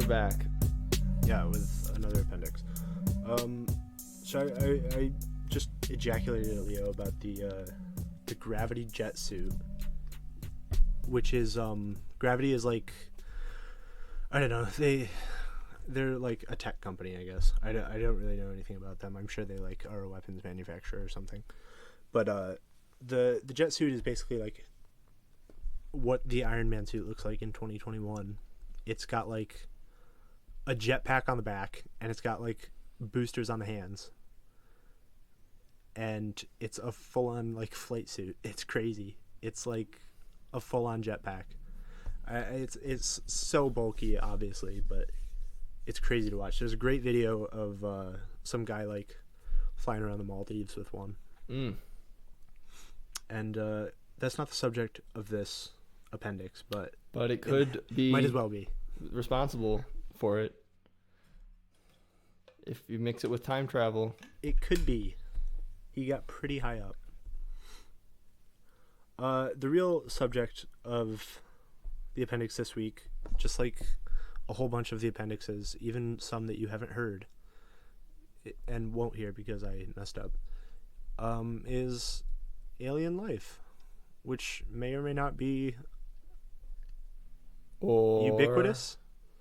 we're back. Yeah, with another appendix. So I just ejaculated at Leo about the gravity Jetsuit, which is Gravity is like, I don't know, they're like a tech company, I guess. I don't really know anything about them. I'm sure they like are a weapons manufacturer or something. But the Jetsuit is basically like what the Iron Man suit looks like in 2021. It's got like a jetpack on the back, and it's got like boosters on the hands, and it's a full-on like flight suit. It's crazy. It's like a full-on jetpack. It's so bulky, obviously, but it's crazy to watch. There's a great video of some guy like flying around the Maldives with one. And that's not the subject of this appendix, but it could be, might as well be responsible for it if you mix it with time travel. It could be. He got pretty high up. The real subject of the appendix this week, just like a whole bunch of the appendixes, even some that you haven't heard and won't hear because I messed up, is alien life, which may or may not be or ubiquitous.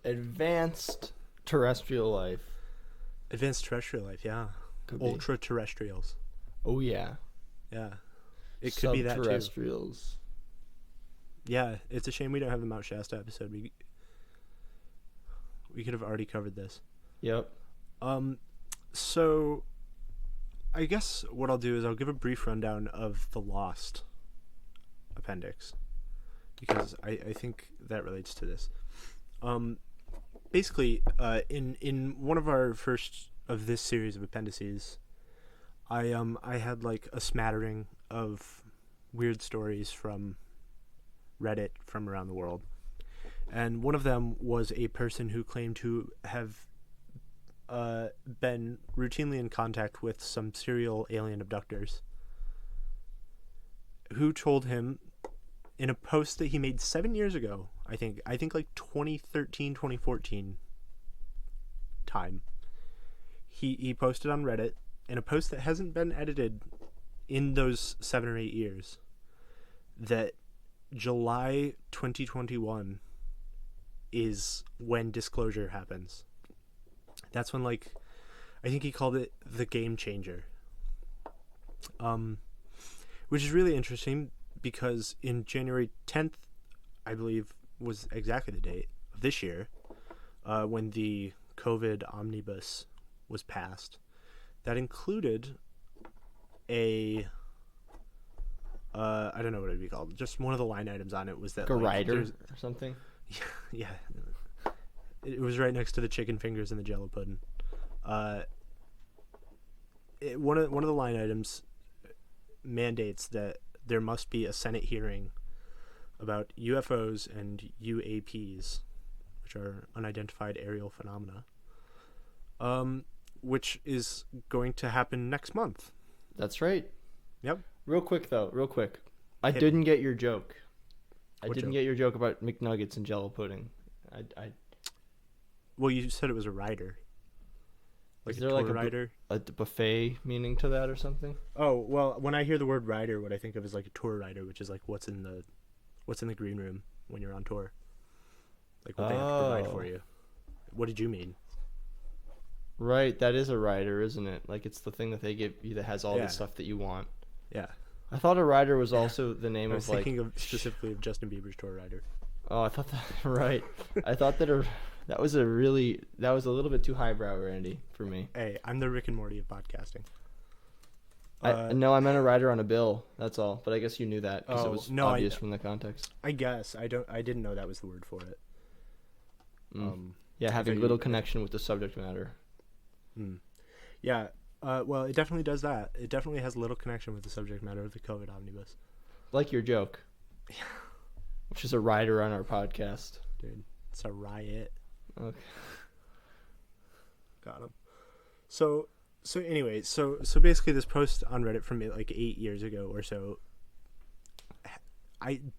Advanced terrestrial life. Advanced terrestrial life, yeah. Could be. Ultra terrestrials. Oh yeah. Yeah. It could be that too. Subterrestrials. Yeah, it's a shame we don't have the Mount Shasta episode. We could have already covered this. Yep. So I guess what I'll do is I'll give a brief rundown of the Lost appendix, because I think that relates to this. Basically, in one of our first of this series of appendices, I had like a smattering of weird stories from Reddit from around the world, and one of them was a person who claimed to have been routinely in contact with some serial alien abductors, who told him in a post that he made 7 years ago, I think like 2013, 2014 time, he posted on Reddit in a post that hasn't been edited in those 7 or 8 years, that July 2021 is when disclosure happens. That's when, like, I think he called it the game changer. Which is really interesting because in January 10th, I believe, was exactly the date of this year, when the COVID omnibus was passed. That included a I don't know what it'd be called. Just one of the line items on it was that, like a like, rider or something. Yeah. It was right next to the chicken fingers and the Jello pudding. One of the line items mandates that there must be a Senate hearing about UFOs and UAPs, which are unidentified aerial phenomena, which is going to happen next month. That's right. Yep. Real quick. I didn't get your joke. I didn't get your joke about McNuggets and Jello pudding. Well, you said it was a rider. Like, is there a tour like rider? A buffet meaning to that or something? Oh, well, when I hear the word rider, what I think of is like a tour rider, which is like what's in the green room when you're on tour. Like what they have to provide for you. What did you mean? Right, that is a rider, isn't it? Like, it's the thing that they give you that has all the stuff that you want. Yeah. I thought a rider was also the name I was of, like... thinking specifically of Justin Bieber's tour rider. Oh, I thought that... Right. I thought that was a little bit too highbrow, Randy, for me. Hey, I'm the Rick and Morty of podcasting. No, I meant a rider on a bill, that's all. But I guess you knew that because it was obvious from the context. I guess. I didn't know that was the word for it. Yeah, having little connection with the subject matter. Yeah. Well, it definitely does that. It definitely has little connection with the subject matter of the COVID omnibus. Like your joke. Which is a rider on our podcast. Dude, it's a riot. Okay. Got him. So anyway, so basically this post on Reddit from like 8 years ago or so,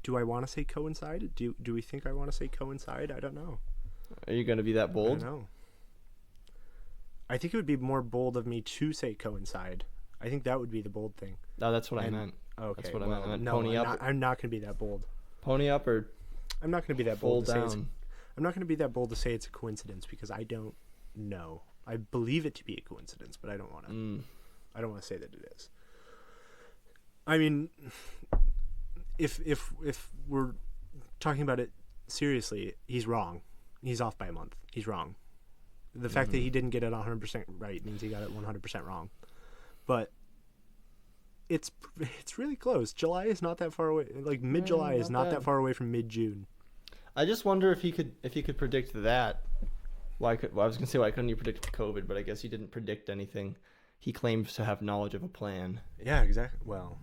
do I want to say coincide? Do we think I want to say coincide? I don't know. Are you going to be that I bold? don't know. I think it would be more bold of me to say coincide. I think that would be the bold thing. No, that's what I And- meant. Okay, That's what I meant. I meant no, pony up. I'm not going to be that bold. Pony up or I'm not going to be that full bold to say down? I'm not going to be that bold to say it's a coincidence because I don't know. I believe it to be a coincidence, but I don't want to. I don't want to say that it is. I mean, if we're talking about it seriously, he's wrong. He's off by a month. He's wrong. The fact that he didn't get it 100% right means he got it 100% wrong. But it's really close. July is not that far away. Like mid-July is not that far away from mid-June. I just wonder if he could predict that. I was gonna say why couldn't he predict COVID, but I guess he didn't predict anything. He claims to have knowledge of a plan. Yeah, exactly. Well,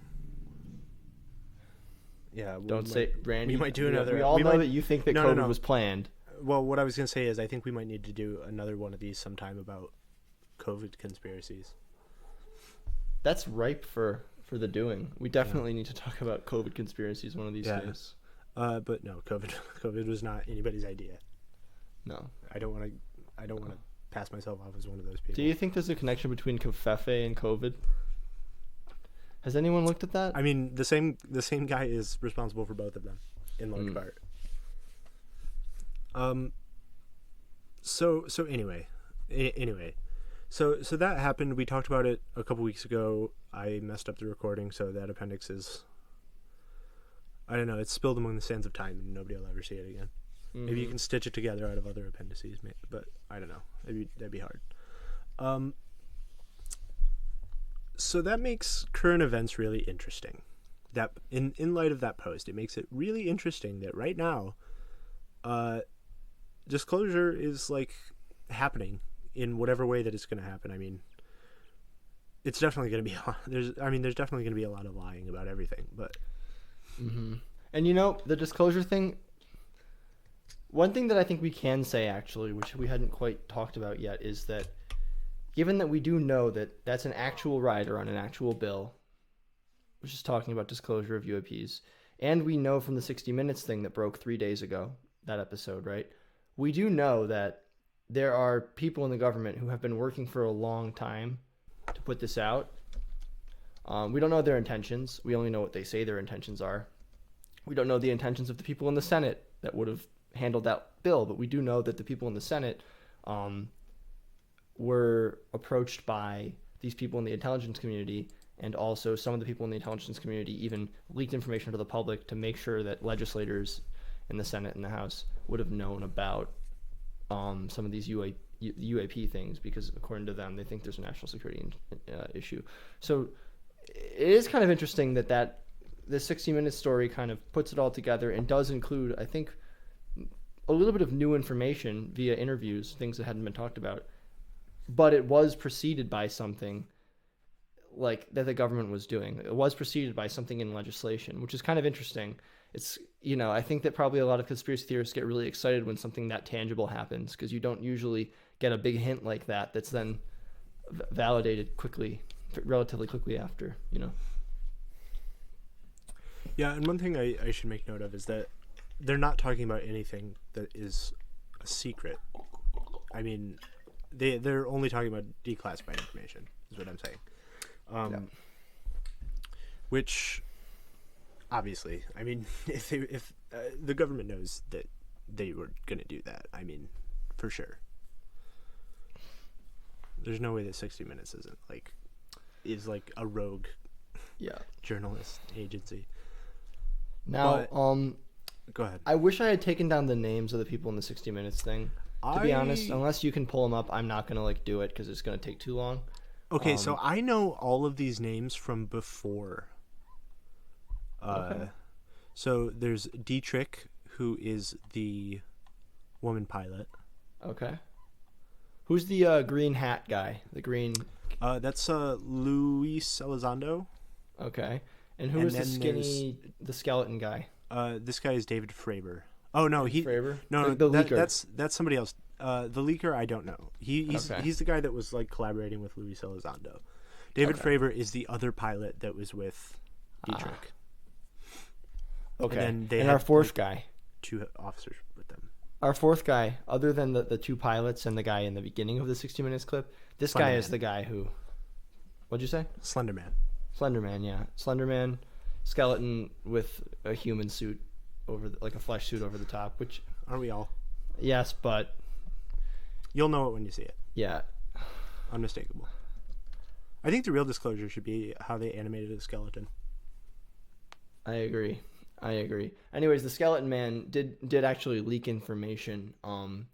yeah. Don't say, Randy. We might do another. We all know that you think that COVID was planned. Well, what I was gonna say is I think we might need to do another one of these sometime about COVID conspiracies. That's ripe for the doing. We definitely need to talk about COVID conspiracies one of these days. But no, COVID was not anybody's idea. No. I don't want to pass myself off as one of those people. Do you think there's a connection between Covfefe and COVID? Has anyone looked at that? I mean, the same guy is responsible for both of them in large part. So anyway. So that happened. We talked about it a couple weeks ago. I messed up the recording, so that appendix is, I don't know, it's spilled among the sands of time and nobody will ever see it again. Maybe you can stitch it together out of other appendices, but I don't know. That'd be hard. So that makes current events really interesting. That in light of that post, it makes it really interesting that right now, disclosure is like happening in whatever way that it's going to happen. I mean, it's definitely going to be there's definitely going to be a lot of lying about everything, but and the disclosure thing, one thing that I think we can say actually, which we hadn't quite talked about yet, is that given that we do know that that's an actual rider on an actual bill, which is talking about disclosure of UAPs, and we know from the 60 Minutes thing that broke 3 days ago, that episode, right? We do know that there are people in the government who have been working for a long time to put this out. We don't know their intentions. We only know what they say their intentions are. We don't know the intentions of the people in the Senate that would have handled that bill, but we do know that the people in the Senate were approached by these people in the intelligence community, and also some of the people in the intelligence community even leaked information to the public to make sure that legislators in the Senate and the House would have known about some of these UAP things, because according to them, they think there's a national security issue. So it is kind of interesting that the 60 Minutes story kind of puts it all together and does include, I think, a little bit of new information via interviews, things that hadn't been talked about, but it was preceded by something like that the government was doing. It was preceded by something in legislation, which is kind of interesting. It's, I think that probably a lot of conspiracy theorists get really excited when something that tangible happens, because you don't usually get a big hint like that that's then validated relatively quickly after, Yeah, and one thing I should make note of is that they're not talking about anything that is a secret. I mean, they're only talking about declassified information, is what I'm saying. Which, obviously, I mean, if the government knows that they were going to do that, I mean, for sure. There's no way that 60 Minutes is like a rogue journalist agency. Now, go ahead. I wish I had taken down the names of the people in the 60 Minutes thing. To be honest, unless you can pull them up, I'm not going to do it because it's going to take too long. Okay, so I know all of these names from before. Okay. So there's Dietrich, who is the woman pilot. Okay. Who's the green hat guy? The green... That's Luis Elizondo. Okay. And who is the skeleton guy? This guy is David Fravor. Oh no, Fravor? No, the leaker. That's somebody else. The leaker, I don't know. He's the guy that was collaborating with Luis Elizondo. David Fravor is the other pilot that was with Dietrich. Okay. And then they and had our fourth guy. 2 officers with them. Our fourth guy, other than the two pilots and the guy in the beginning of the 60 Minutes clip, this guy is the guy who... What'd you say? Slender Man. Slender Man, yeah. Slender Man, skeleton with a human suit like a flesh suit over the top, which... Aren't we all? Yes, but... You'll know it when you see it. Yeah. Unmistakable. I think the real disclosure should be how they animated a skeleton. I agree. Anyways, the Skeleton Man did actually leak information. Nothing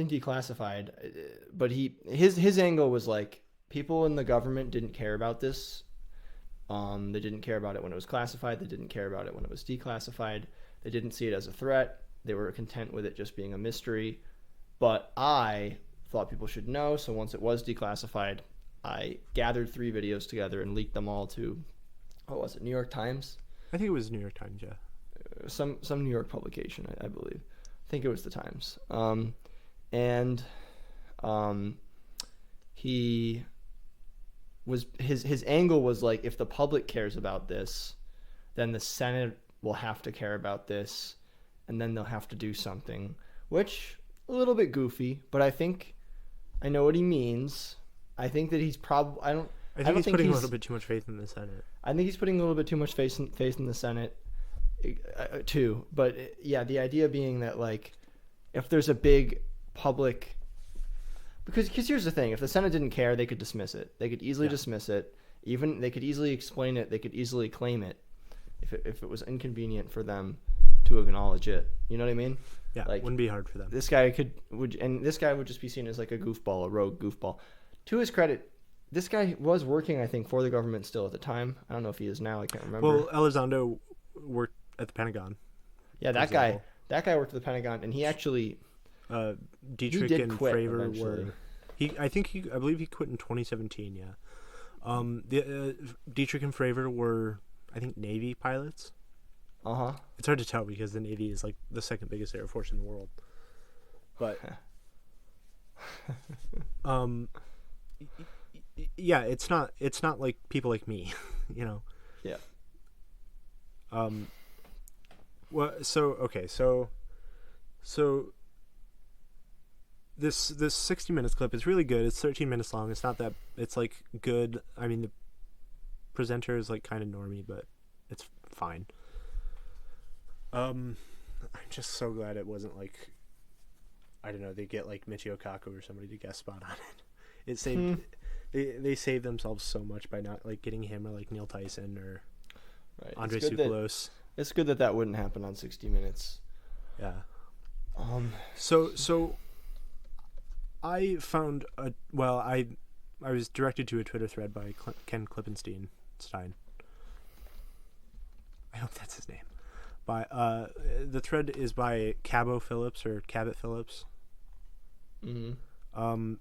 declassified, but his angle was like, people in the government didn't care about this. They didn't care about it when it was classified. They didn't care about it when it was declassified. They didn't see it as a threat. They were content with it just being a mystery. But I thought people should know, so once it was declassified, I gathered 3 videos together and leaked them all to, what was it, New York Times? I think it was New York Times, yeah. Some New York publication, I believe. I think it was the Times. His angle was like, if the public cares about this, then the Senate will have to care about this, and then they'll have to do something, which a little bit goofy, but I think I know what he means. I think that he's probably I think he's putting a little bit too much faith in the Senate. I think he's putting a little bit too much faith in the Senate too. But yeah, the idea being that like, if there's a big public, because here's the thing: if the Senate didn't care, they could dismiss it. They could easily dismiss it. Even they could easily explain it. They could easily claim it if it was inconvenient for them to acknowledge it. You know what I mean? Yeah, like, wouldn't be hard for them. This guy would just be seen as like a goofball, a rogue goofball. To his credit, this guy was working, I think, for the government still at the time. I don't know if he is now. I can't remember. Well, Elizondo worked at the Pentagon. Yeah, that guy worked at the Pentagon, and he actually Dietrich he and Fravor were. I believe he quit in 2017. Yeah. Dietrich and Fravor were, I think, Navy pilots. It's hard to tell because the Navy is like the second biggest air force in the world. But yeah, it's not like people like me, you know. Yeah. Well, so this 60 minutes clip is really good. It's 13 minutes long. It's not that, it's like good. I mean, the presenter is like kind of normie, but it's fine. I'm just so glad it wasn't like, I don't know, they get like Michio Kaku or somebody to guest spot on it. It saved they saved themselves so much by not like getting him or like Neil Tyson or Andre Tsoukalos. It's good that wouldn't happen on 60 Minutes. Yeah. So I found I was directed to a Twitter thread by Ken Klippenstein. I hope that's his name. By the thread is by Cabot Phillips. Mm-hmm.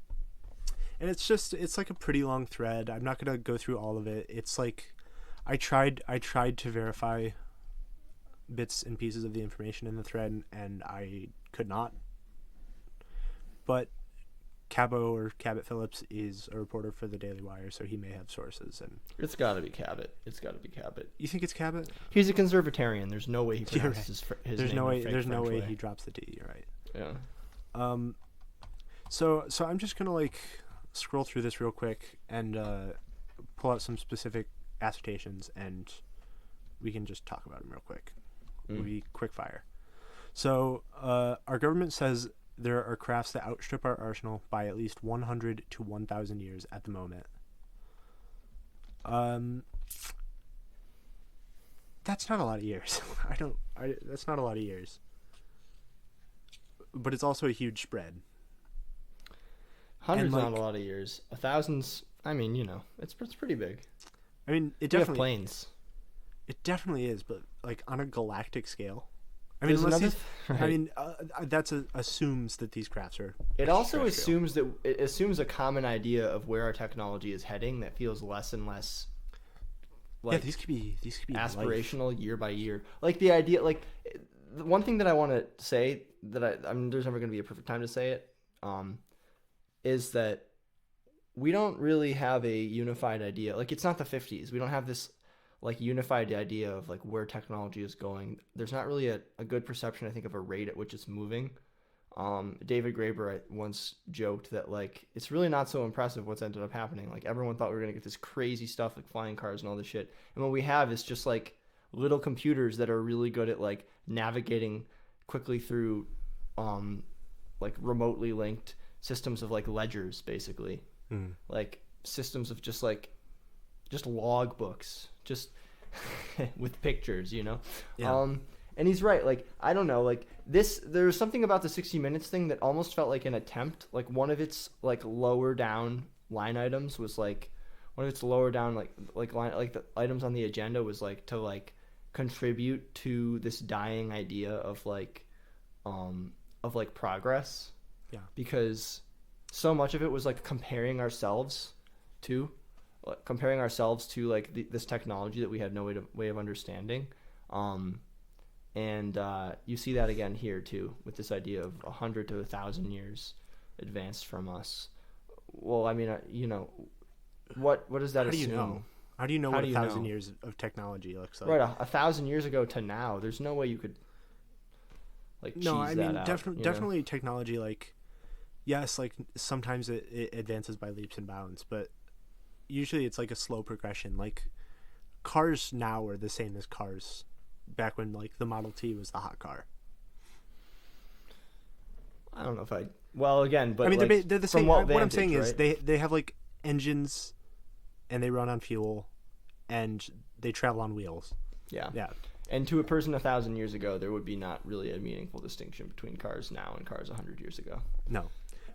And it's like a pretty long thread. I'm not gonna go through all of it. It's like I tried to verify bits and pieces of the information in the thread, and I could not. But Cabot Phillips is a reporter for the Daily Wire, so he may have sources. And it's got to be Cabot. You think it's Cabot? He's a conservatarian. There's no way he pronounces his There's name. There's no way he drops the D. You're right. Yeah. So I'm just gonna like scroll through this real quick and pull out some specific assertions, and we can just talk about them real quick. We'll be quick fire. So our government says there are crafts that outstrip our arsenal by at least 100 to 1,000 years at the moment. That's not a lot of years. That's not a lot of years. But it's also a huge spread. 100's not a lot of years. 1,000's, I mean, you know, it's pretty big. I mean, it definitely have planes. It definitely is, but like on a galactic scale. I mean, that assumes that these crafts are. It also assumes a common idea of where our technology is heading that feels less and less. Like, these could be aspirational year by year. Like the idea, like the one thing that I want to say that I mean, there's never going to be a perfect time to say it, is that we don't really have a unified idea. Like it's not the 50s. We don't have this. like unified idea of like where technology is going. There's not really a good perception, I think, of a rate at which it's moving. David Graeber once joked that like it's really not so impressive what's ended up happening. Like everyone thought we were gonna get this crazy stuff like flying cars and all this shit, and what we have is just like little computers that are really good at like navigating quickly through like remotely linked systems of like ledgers, basically. Like systems of just log books, just with pictures, you know. Yeah. And he's right. Like, I don't know. Like this, there was something about the 60 Minutes thing that almost felt like an attempt. Like one of its like lower down line items was like one of its lower down like the items on the agenda was like to like contribute to this dying idea of like progress. Yeah. Because so much of it was like comparing ourselves to like this technology that we had no way of understanding. And you see that again here too, with this idea of 100 to 1,000 years advanced from us. Well, I mean, you know, what does that assume? Do you know? How do you know what 1,000 years of technology looks like? Right, 1,000 years ago to now, there's no way you could like cheese no, I mean, that out, definitely technology. Like, yes, like sometimes it advances by leaps and bounds, but usually it's like a slow progression. Like cars now are the same as cars back when like the Model T was the hot car. I don't know if well, again, but I mean, like, they're the same. what I'm saying right? is they have like engines, and they run on fuel, and they travel on wheels. Yeah. Yeah. And to a person 1,000 years ago, there would be not really a meaningful distinction between cars now and cars 100 years ago. No.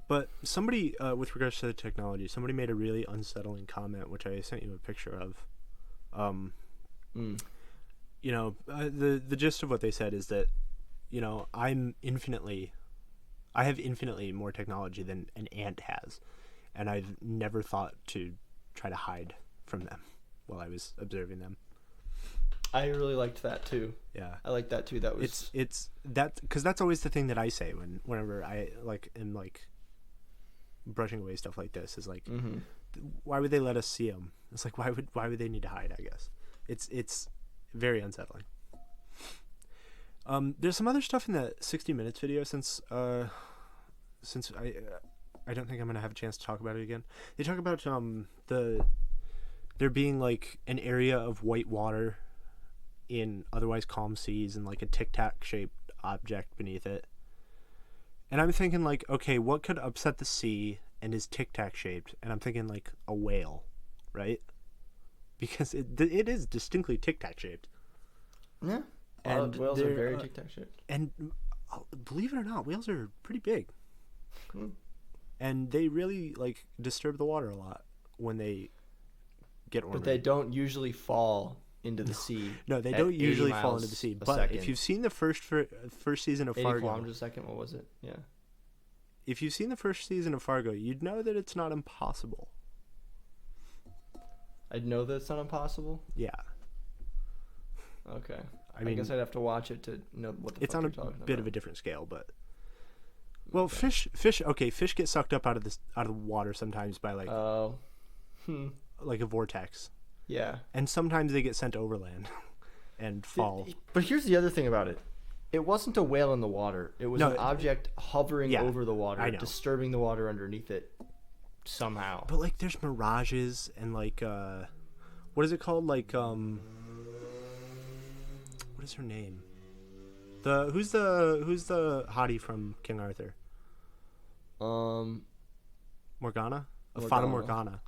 But somebody, with regards to the technology, somebody made a really unsettling comment, which I sent you a picture of. You know, the gist of what they said is that, you know, I have infinitely more technology than an ant has, and I've never thought to try to hide from them while I was observing them. I really liked that too. Yeah, I like that too. That was it's that, because that's always the thing that I say whenever I like am like brushing away stuff like this, is like, why would they let us see them? It's like, why would they need to hide? I guess it's very unsettling. There's some other stuff in that 60 Minutes video since I don't think I'm gonna have a chance to talk about it again. They talk about there being like an area of white water in otherwise calm seas and like a tic-tac shaped object beneath it. And I'm thinking like, okay, what could upset the sea and is tic-tac shaped? And I'm thinking like a whale, right? Because it is distinctly tic-tac shaped. Yeah. And whales are very tic-tac shaped. And believe it or not, whales are pretty big. And they really like disturb the water a lot when they get orbited. But they don't usually fall into the sea. No, they don't usually fall into the sea. But if you've seen the first season of Fargo, 80 kilometers a second. What was it? Yeah. If you've seen the first season of Fargo, you'd know that it's not impossible. I'd know that it's not impossible. Yeah. Okay. I mean, guess I'd have to watch it to know what the it's fuck on you're talking a bit about. of a different scale, but well, Okay. fish get sucked up out of the water sometimes by like like a vortex. Yeah. And sometimes they get sent overland and fall. But here's the other thing about it. It wasn't a whale in the water. It was an object hovering over the water, disturbing the water underneath it somehow. But like there's mirages and like what is it called? Like what is her name? Who's the hottie from King Arthur? Morgana? Fata Morgana.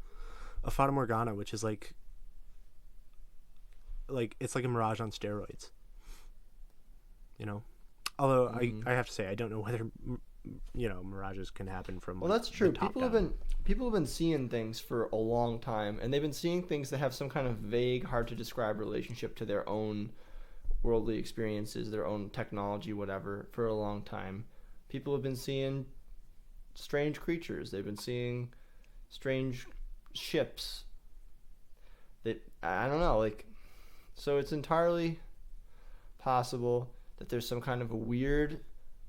A Fata Morgana, which is like it's like a mirage on steroids. You know? Although I have to say I don't know whether mirages can happen from Well, that's true. People have been seeing things for a long time, and they've been seeing things that have some kind of vague, hard to describe relationship to their own worldly experiences, their own technology, whatever, for a long time. People have been seeing strange creatures. They've been seeing strange ships. That I don't know, like, so it's entirely possible that there's some kind of a weird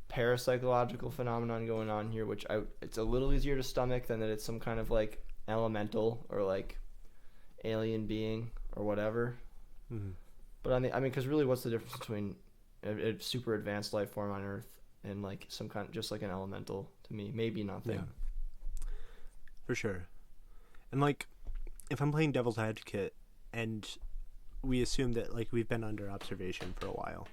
parapsychological phenomenon going on here, which it's a little easier to stomach than that it's some kind of like elemental or like alien being or whatever. Mhm. But because really, what's the difference between a super advanced life form on Earth and like some kind, just like an elemental to me? Maybe nothing. Yeah. For sure. And like, if I'm playing devil's advocate, and we assume that like we've been under observation for a while,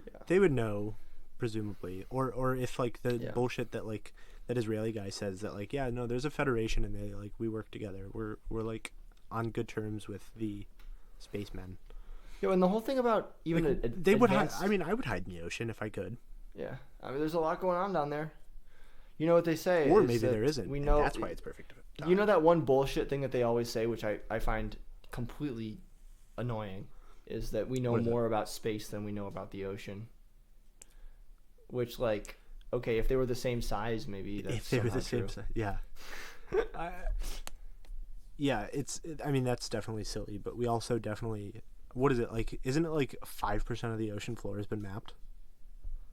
Yeah. they would know, presumably, or if like the Yeah. bullshit that like that Israeli guy says that like, yeah, no, there's a federation and they like we work together. We're like on good terms with the spacemen. Yeah, and the whole thing about even Like, they would hide. advanced, I mean, I would hide in the ocean if I could. yeah, there's a lot going on down there. You know what they say, Or is maybe that there isn't. We And know that's why it's perfect. You know that one bullshit thing that they always say, which I find completely annoying, is that we know more about space than we know about the ocean. Which, like, okay, if they were the same size, maybe that's if they were the same true. size, yeah. Yeah, I mean, that's definitely silly, but we also definitely. What is it like? Isn't it like 5% of the ocean floor has been mapped?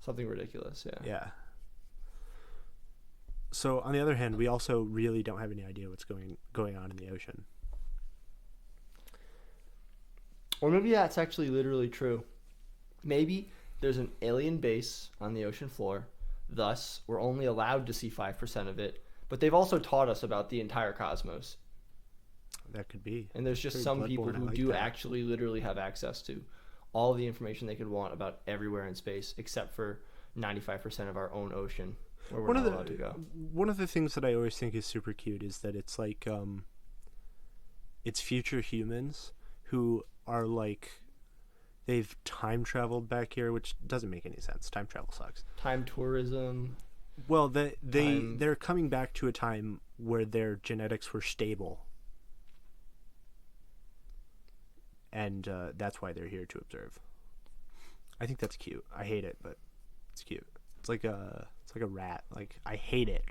Something ridiculous, yeah. Yeah. So on the other hand, we also really don't have any idea what's going on in the ocean. Or maybe that's actually literally true. Maybe there's an alien base on the ocean floor, thus we're only allowed to see 5% of it, but they've also taught us about the entire cosmos. That could be. And there's just Very some people Bloodborne, I who like do that. actually literally have access to all the information they could want about everywhere in space, except for 95% of our own ocean, where we're not allowed to go. One of the things that I always think is super cute is that it's like it's future humans who are like they've time traveled back here, which doesn't make any sense. Time travel sucks. Time tourism. Well, they're coming back to a time where their genetics were stable. And that's why they're here to observe. I think that's cute. I hate it, but it's cute. It's like a rat. Like, I hate it,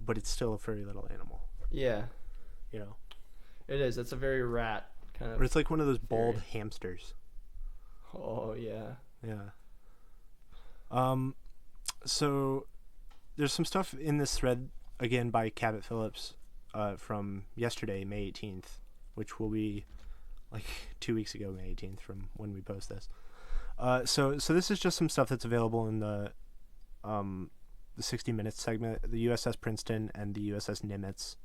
but it's still a furry little animal. Yeah, You know, it is. It's a very rat kind of. or it's like one of those bald theory. hamsters. Oh yeah. Yeah. So there's some stuff in this thread again by Cabot Phillips, from yesterday, May 18th, which will be like 2 weeks ago, May 18th, from when we post this. So this is just some stuff that's available in the 60 Minutes segment. The USS Princeton and the USS Nimitz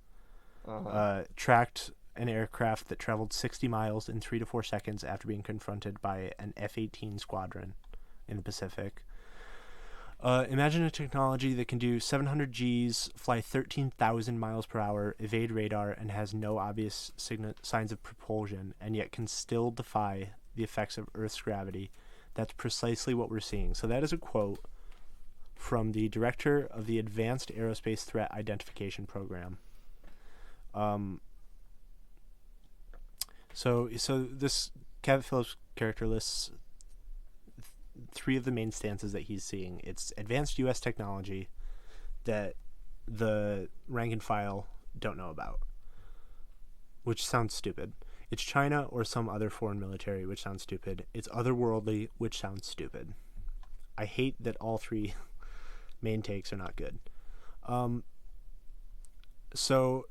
tracked an aircraft that traveled 60 miles in 3 to 4 seconds after being confronted by an F-18 squadron in the Pacific. Imagine a technology that can do 700 Gs, fly 13,000 miles per hour, evade radar, and has no obvious signs of propulsion, and yet can still defy the effects of Earth's gravity. That's precisely what we're seeing. So that is a quote from the director of the Advanced Aerospace Threat Identification Program. So this Cabot Phillips character lists three of the main stances that he's seeing. It's advanced U.S. technology that the rank and file don't know about, which sounds stupid. It's China or some other foreign military, which sounds stupid. It's otherworldly, which sounds stupid. I hate that all three main takes are not good. So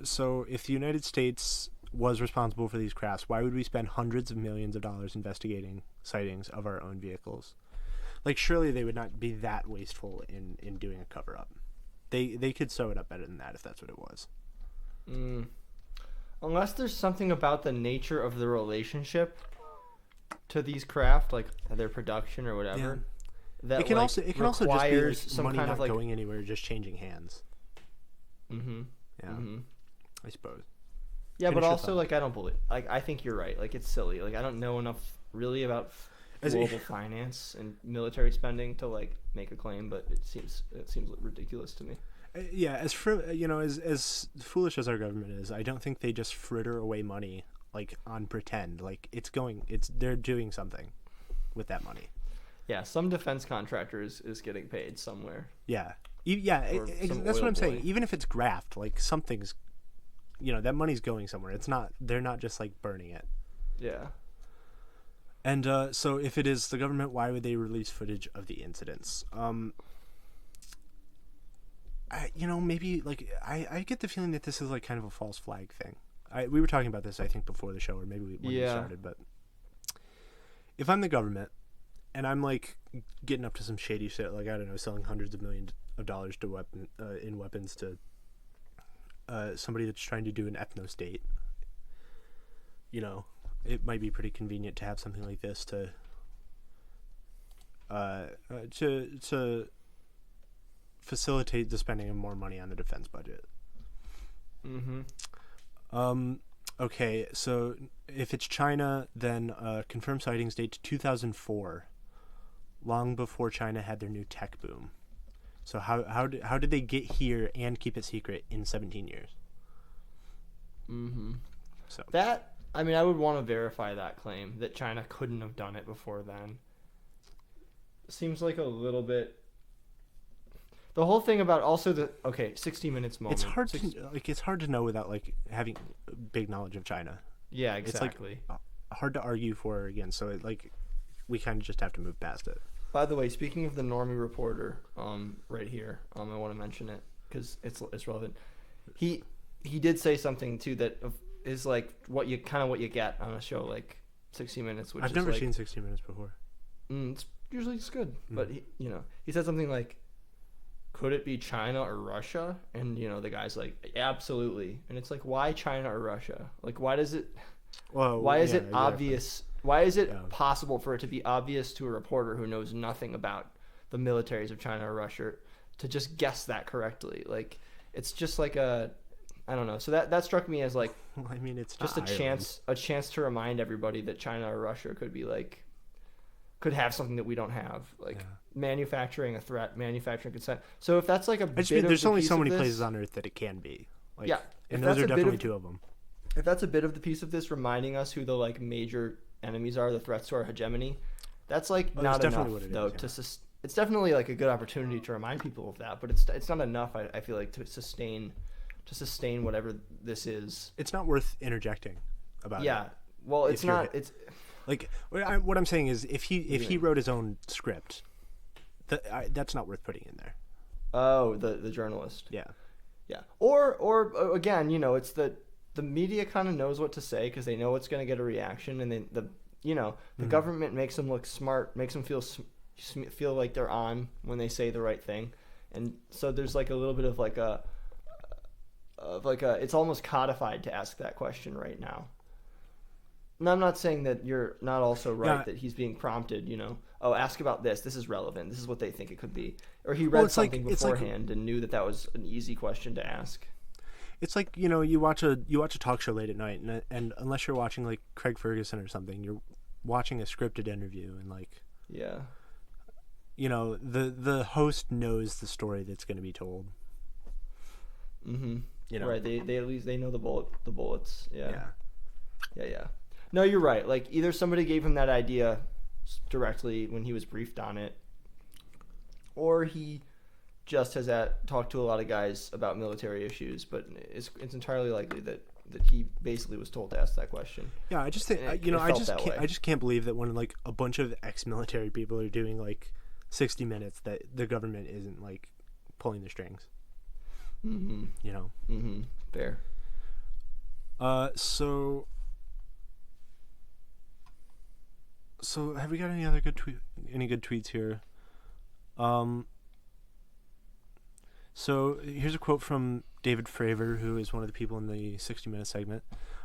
if the United States was responsible for these crafts, why would we spend hundreds of millions of dollars investigating sightings of our own vehicles? Like, surely they would not be that wasteful in doing a cover-up. They could sew it up better than that if that's what it was. Unless there's something about the nature of the relationship to these craft, like their production or whatever, that It can also just be like some money kind not of like going anywhere, just changing hands. Mm-hmm. Yeah, Mm-hmm. I suppose. Yeah, Finish but your also thought. like I don't believe. Like I think you're right. Like it's silly. Like I don't know enough really about global finance and military spending to like make a claim, but it seems ridiculous to me. Yeah, as foolish as our government is, I don't think they just fritter away money like on pretend. Like they're doing something with that money. Yeah, some defense contractor is getting paid somewhere. Yeah, Or that's what I'm saying. boy. Even if it's graft, like something's, that money's going somewhere. It's not. They're not just like burning it. Yeah. And so if it is the government, why would they release footage of the incidents? Maybe like I get the feeling that this is like kind of a false flag thing. We were talking about this, I think, before the show, or maybe when we started, but if I'm the government and I'm like getting up to some shady shit, like I don't know, selling hundreds of millions of dollars to weapons to somebody that's trying to do an ethno state, you know, it might be pretty convenient to have something like this to facilitate the spending of more money on the defense budget. Okay, so if it's China, then confirmed sightings date to 2004, long before China had their new tech boom. So how did they get here and keep it secret in 17 years? So that, I mean, I would want to verify that claim that China couldn't have done it before then. Seems like a little bit. The whole thing about also the 60 Minutes moment. It's hard to know without like having big knowledge of China. Yeah, exactly. It's like hard to argue for or against. So we kind of just have to move past it. By the way, speaking of the normie reporter, right here, I want to mention it because it's relevant. He did say something too that is like what you get on a show like 60 Minutes. Which I've never seen 60 Minutes before. It's usually good, but he said something like, could it be China or Russia? And the guy's like, absolutely. And it's like, why China or Russia? Like, why does it? Well, why is it obvious? Why is it possible for it to be obvious to a reporter who knows nothing about the militaries of China or Russia to just guess that correctly? Like, it's just like I don't know. So that struck me as like, I mean, it's just a chance to remind everybody that China or Russia could have something that we don't have, like manufacturing a threat, manufacturing consent. So if that's like there's only so many places on Earth that it can be. Like, and those are definitely two of them. If that's a bit of the piece of this, reminding us who the like major enemies are, the threats to our hegemony, that's like not enough though. It's definitely like a good opportunity to remind people of that, but it's not enough. I feel like to sustain whatever this is. It's not worth interjecting about. Yeah, well, it's not. It's like what I'm saying is if he wrote his own script, that's not worth putting in there. Oh, the journalist. Yeah. Or again, it's the media kind of knows what to say because they know it's going to get a reaction, and then the government makes them look smart, makes them feel like they're on when they say the right thing, and so there's like a little bit of like a it's almost codified to ask that question right now. And I'm not saying that you're not also right that he's being prompted, ask about this. This is relevant. This is what they think it could be. Or he read something beforehand and knew that was an easy question to ask. It's like, you watch a talk show late at night, and unless you're watching like Craig Ferguson or something, you're watching a scripted interview, and like, the host knows the story that's going to be told. Right. They at least they know the bullets. Yeah. No, you're right. Like, either somebody gave him that idea directly when he was briefed on it, or he just has talked to a lot of guys about military issues. But it's entirely likely that he basically was told to ask that question. Yeah, I just think I just can't believe that when like a bunch of ex-military people are doing like 60 Minutes that the government isn't like pulling the strings. Fair. So have we got any other good tweets here? So here's a quote from David Fravor, who is one of the people in the 60 Minute segment.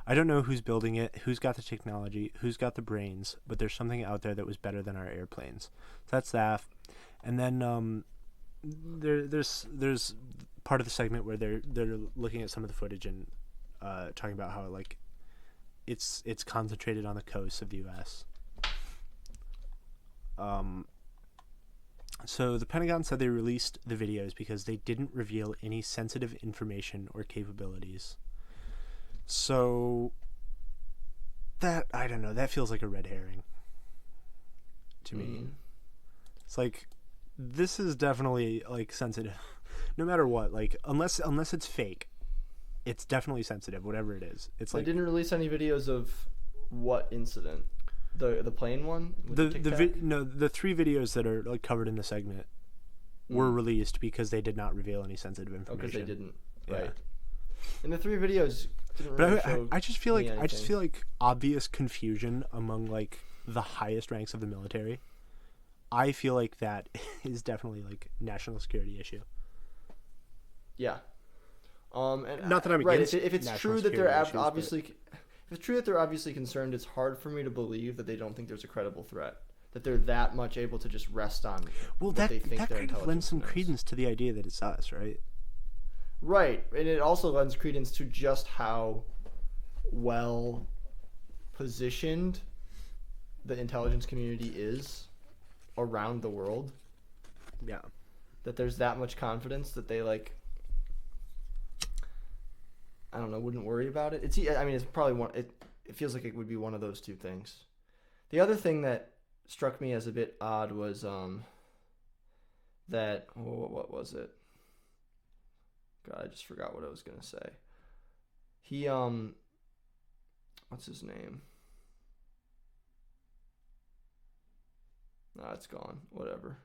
I don't know who's building it, who's got the technology, who's got the brains, but there's something out there that was better than our airplanes. So that's that. And then there's part of the segment where they're looking at some of the footage and talking about how like it's concentrated on the coast of the U.S. So the Pentagon said they released the videos because they didn't reveal any sensitive information or capabilities. So that, I don't know, that feels like a red herring to me. It's like, this is definitely like sensitive. No matter what, like unless it's fake, it's definitely sensitive, whatever it is. It's like, they didn't release any videos of what incident? The plane one? The 3 videos that are like covered in the segment were released because they did not reveal any sensitive information. Because they didn't. Right. And the 3 videos didn't really show I just feel like obvious confusion among like the highest ranks of the military, I feel like that is definitely like national security issue. Yeah. And Not that I'm right. against If it's national true that security they're issues, obviously, if it's true that they're obviously concerned, it's hard for me to believe that they don't think there's a credible threat. That they're that much able to just rest on what that they think that their kind of lends intelligence some knows. credence to the idea that it's us, right? Right, and it also lends credence to just how well positioned the intelligence community is around the world. Yeah. That there's that much confidence that they like. I don't know, wouldn't worry about it. It's probably one. It feels like it would be one of those two things. The other thing that struck me as a bit odd was what was it? God, I just forgot what I was gonna say. He what's his name? Nah, it's gone. Whatever.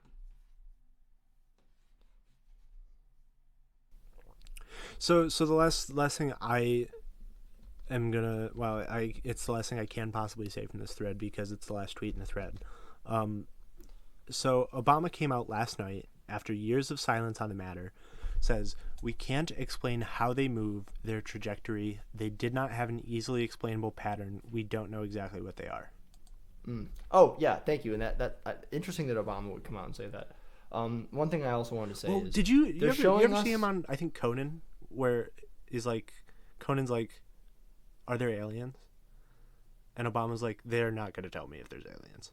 So the last thing I am gonna it's the last thing I can possibly say from this thread because it's the last tweet in the thread. So Obama came out last night after years of silence on the matter, says we can't explain how they move, their trajectory. They did not have an easily explainable pattern. We don't know exactly what they are. Oh yeah, thank you. And that interesting that Obama would come out and say that. One thing I also wanted to say is, did you ever see him on, I think, Conan, where is like Conan's like, are there aliens? And Obama's like, they're not going to tell me if there's aliens.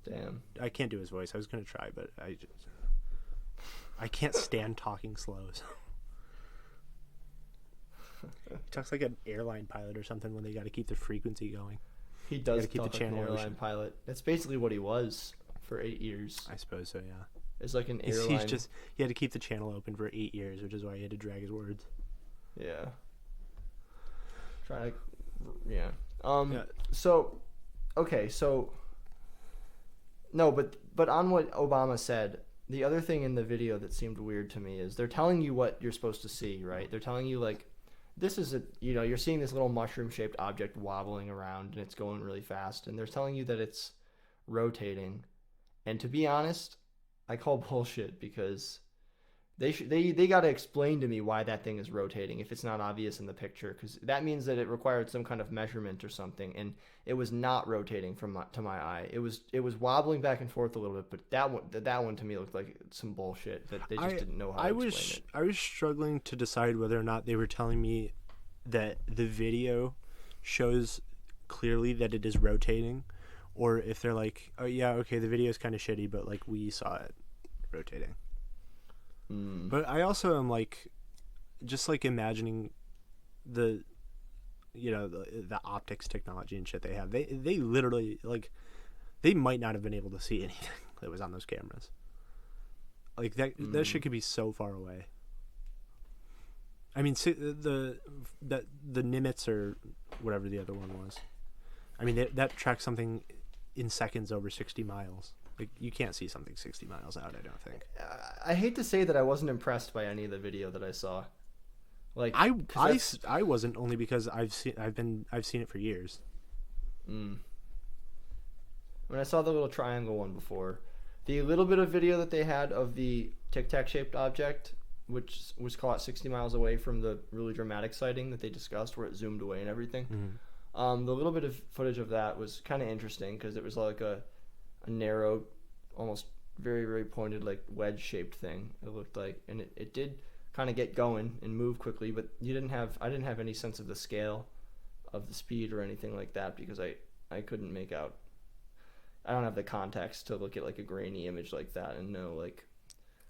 Damn. I can't do his voice. I was going to try, but I can't stand talking slow. So. He talks like an airline pilot or something when they got to keep the frequency going. He does talk like an airline pilot. That's basically what he was for 8 years. I suppose so, yeah. It's like an airline. He had to keep the channel open for 8 years, which is why he had to drag his words. Yeah. Yeah. So, okay, so no, but on what Obama said, the other thing in the video that seemed weird to me is they're telling you what you're supposed to see, right? They're telling you like, this is you're seeing this little mushroom-shaped object wobbling around and it's going really fast, and they're telling you that it's rotating. And to be honest, I call bullshit because they got to explain to me why that thing is rotating if it's not obvious in the picture, because that means that it required some kind of measurement or something, and it was not rotating to my eye. It was wobbling back and forth a little bit, but that one to me looked like some bullshit that they just didn't know how to explain it. I was struggling to decide whether or not they were telling me that the video shows clearly that it is rotating, or if they're like, oh yeah, okay, the video is kind of shitty, but like we saw it rotating. But I also am like, just like imagining the optics technology and shit they have. They literally like, they might not have been able to see anything that was on those cameras. Like that shit could be so far away. I mean, the Nimitz or whatever the other one was. I mean, that tracks something in seconds over 60 miles. Like, you can't see something 60 miles out, I don't think. I hate to say that I wasn't impressed by any of the video that I saw. Like, I wasn't, only because I've seen it for years. When I saw the little triangle one before, the little bit of video that they had of the Tic Tac shaped object, which was caught 60 miles away from the really dramatic sighting that they discussed, where it zoomed away and everything. The little bit of footage of that was kind of interesting because it was like a narrow, almost very, very pointed, like wedge-shaped thing, it looked like. And it did kind of get going and move quickly, but I didn't have any sense of the scale of the speed or anything like that because I couldn't make out. I don't have the context to look at like a grainy image like that and know like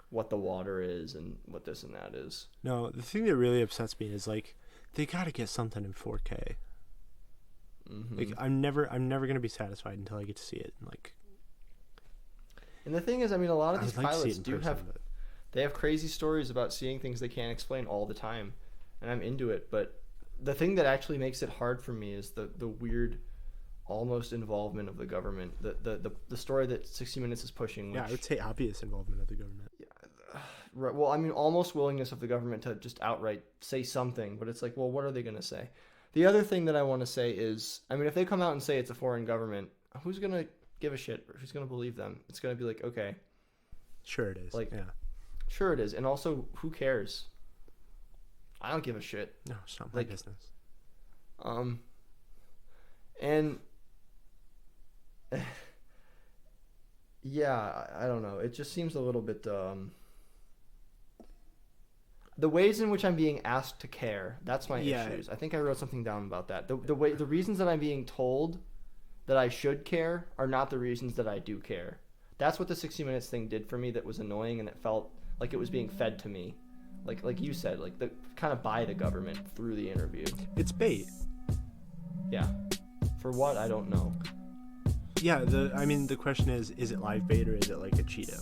what the water is and what this and that is. No, the thing that really upsets me is like, they got to get something in 4K. Like, I'm never gonna be satisfied until I get to see it. Like, and the thing is, I mean, a lot of these pilots they have crazy stories about seeing things they can't explain all the time, and I'm into it. But the thing that actually makes it hard for me is the weird, almost involvement of the government. The story that 60 Minutes is pushing. I would say obvious involvement of the government. Yeah, right. Well, I mean, almost willingness of the government to just outright say something, but it's like, well, what are they gonna say? The other thing that I want to say is, I mean, if they come out and say it's a foreign government, who's going to give a shit? Who's going to believe them? It's going to be like, okay. Sure it is. Like, yeah. Sure it is. And also, who cares? I don't give a shit. No, it's not my business. And yeah, I don't know. It just seems a little bit, the ways in which I'm being asked to care, that's my issues. I think I wrote something down about that. The reasons that I'm being told that I should care are not the reasons that I do care. That's what the 60 Minutes thing did for me that was annoying, and it felt like it was being fed to me. Like you said, like the kind of by the government through the interview. It's bait. Yeah. For what? I don't know. Yeah, the question is it live bait or is it like a Cheeto?